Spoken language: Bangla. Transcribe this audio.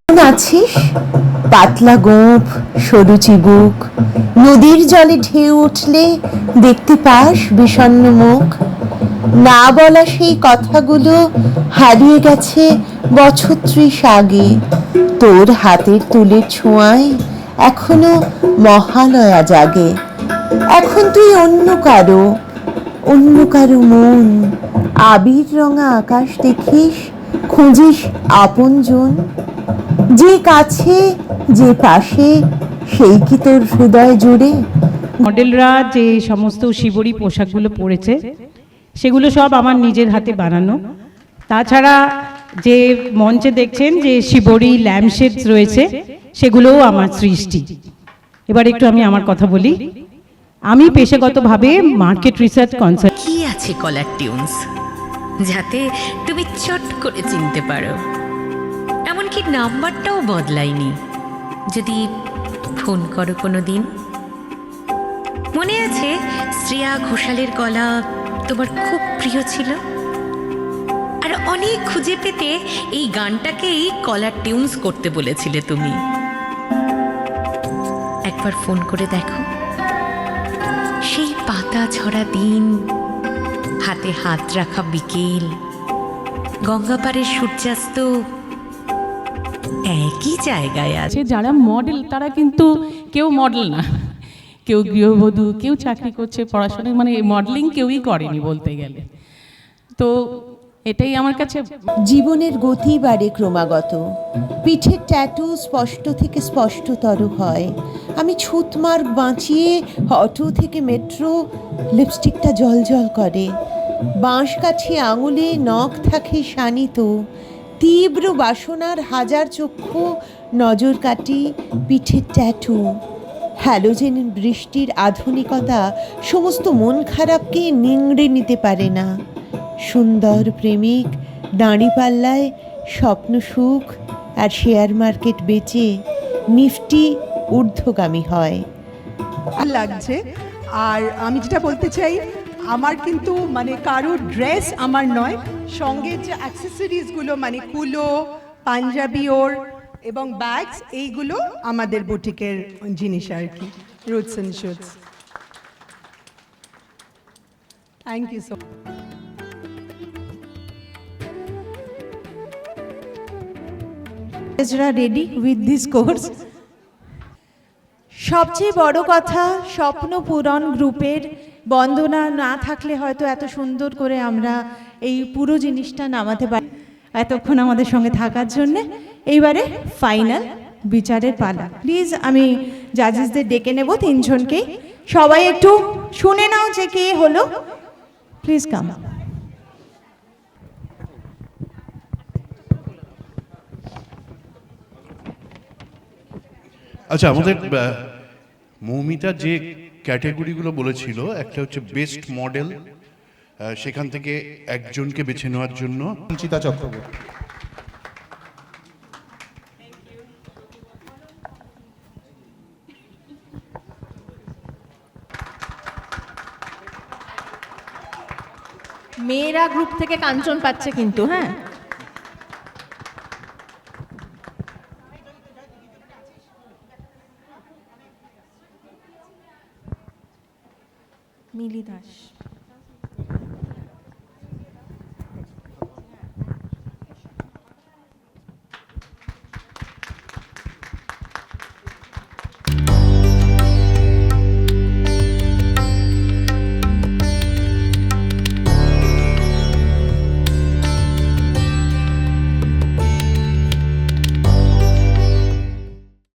আছিস? পাতলা গোঁফ, সরু চিবুক, নদীর জলে ঢেউ উঠলে দেখতে পাস বিষণ্ণ মুখ। না বলা সেই কথাগুলো হারিয়ে গেছে বছর ৩০ আগে। তোর হাতের তুলের ছোঁয়ায় এখনো মহালয়া জাগে। এখন তুই অন্য কারো মন। আবির রঙা আকাশ দেখিস, খুঁজিস আপনজন। যে কাছে, যে পাশে, সেই কি তোর হৃদয় জুড়ে? মডেলরা যে সমস্ত শিবরী পোশাকগুলো পরেছে সেগুলো সব আমার নিজের হাতে বানানো। তাছাড়া যে মঞ্চে দেখছেন যে শিবরী ল্যাম্পশেডস রয়েছে সেগুলোও আমার সৃষ্টি। এবার একটু আমি আমার কথা বলি। আমি পেশাগতভাবে মার্কেট রিসার্চ কনসাল্ট। কি আছে কলার টিউনস যাতে তুমি চট করে চিনতে পারো? এমনকি নাম্বারটাও বদলায়নি। যদি ফোন করো কোনো দিন, মনে আছে শ্রেয়া ঘোষালের গলা তোমার খুব প্রিয় ছিল, আর অনেক খুঁজে পেতে এই গানটাকেই কলার টিউনস করতে বলেছিলে তুমি। একবার ফোন করে দেখো। সেই পাতা ঝরা দিন, হাতে হাত রাখা বিকেল, গঙ্গাপাড়ের সূর্যাস্ত একই জায়গায় আছে। যারা মডেল তারা কিন্তু কেউ মডেল না, কেউ গৃহবধূ, কেউ চাকরি করছে, পড়াশোনা, মানে মডেলিং কেউই করেনি বলতে গেলে। তো এটাই আমার কাছে জীবনের গতি বাড়ে ক্রমাগত, পিঠের ট্যাটু স্পষ্ট থেকে স্পষ্টতর হয়। আমি ছুতমার্গ বাঁচিয়ে অটো থেকে মেট্রো, লিপস্টিকটা জল করে। বাঁশকাঠি আঙুলে নখ থাকে শানিত, তীব্র বাসনার হাজার চক্ষু নজর কাটি পিঠের ট্যাটু। হ্যালোজেন বৃষ্টির আধুনিকতা সমস্ত মন খারাপকে নিংড়ে নিতে পারে না। সুন্দর প্রেমিক দাঁড়িপাল্লায় স্বপ্ন সুখ আর শেয়ার মার্কেট বেচে নিফটি ঊর্ধ্বগামী হয়। লাগছে। আর আমি যেটা বলতে চাই, আমার কিন্তু মানে কারো ড্রেস আমার নয়, সঙ্গে যে অ্যাক্সেসরিজগুলো মানে কুলো, পাঞ্জাবি ওর এবং ব্যাগস, এইগুলো আমাদের বুটিকের জিনিস আর কি, roots and shoots. Thank you so much. ready with this course. সবচেয়ে বড় কথা, স্বপ্ন পূরণ গ্রুপের বন্দনা না থাকলে হয়তো এত সুন্দর করে আমরা এই পুরো জিনিসটা নামাতে পারি। এতক্ষণ আমাদের সঙ্গে থাকার জন্যে। এইবারে ফাইনাল বিচারের পালা। প্লিজ আমি জাজেসদের ডেকে নেব, 3 জনকেই। সবাই একটু শুনে নাও যে কে হলো। Please come. আচ্ছা, আমাদের মৌমিতা যে ক্যাটাগরিগুলো বলেছিল, একটা হচ্ছে বেস্ট মডেল, সেখান থেকে একজনকে বেছে নেওয়ার জন্য সঞ্চিতা চক্রবর্তী। মেয়েরা গ্রুপ থেকে কাঞ্চন পাচ্ছে কিন্তু, হ্যাঁ। মিলি দাস।